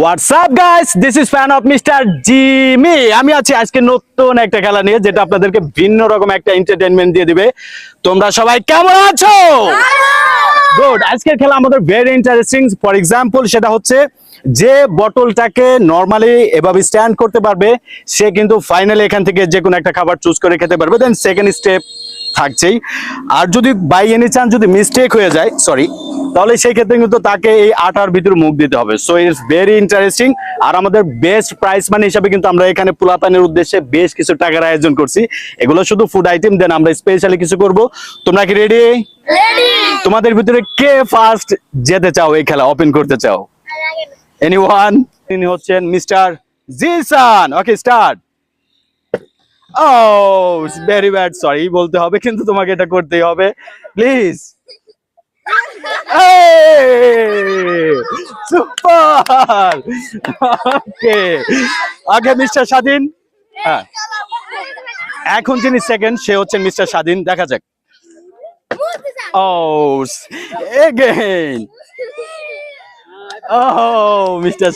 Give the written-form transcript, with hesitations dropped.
WhatsApp guys, this is fan of mister Jimmy. আমি আছি আজকে নতুন একটা খেলা নিয়ে, যেটা আপনাদেরকে ভিন্ন রকম একটা এন্টারটেইনমেন্ট দিয়ে দিবে। তোমরা সবাই কেমন আছো? গুড। আজকের খেলা আমাদের ভেরি ইন্টারেস্টিং। ফর এক্সাম্পল, সেটা হচ্ছে যে বটলটাকে নরমালি এভাবে স্ট্যান্ড করতে পারবে, সে কিন্তু ফাইনালি এখান থেকে যে কোনো একটা খাবার চুজ করে খেতে পারবে। দেন সেকেন্ড স্টেপ থাকছেই। আর যদি বাই এনি চান্স যদি মিস্টেক হয়ে যায়, সরি, তাহলে সেই ক্ষেত্রে কিন্তু তাকে এই আটার ভিতরে মুখ দিতে হবে। So it's very interesting. আর আমাদের বেস্ট প্রাইস মানি হিসাবে কিন্তু আমরা এখানে পোলাপানের উদ্দেশ্যে বেশ কিছু টাকার আয়োজন করছি। এগুলো শুধু ফুড আইটেম, দেন আমরা স্পেশালি কিছু করব। তোমরা কি রেডি? তোমাদের ভিতরে কে ফার্স্ট যেতে চাও, এই খেলা ওপেন করতে চাও? এনিওয়ান? তিনি হচ্ছেন মিস্টার জিসান। ওকে, স্টার্ট। ও, ভেরি ব্যাড, সরি বলতে হবে, কিন্তু তোমাকে এটা করতেই হবে, please. Super. Okay okay, mister স্বাধীন। হ্যাঁ, এখন যিনি সেকেন্ড, সে হচ্ছেন মিস্টার স্বাধীন। দেখা যাক। ও, এগেইন। ও, মিস্টার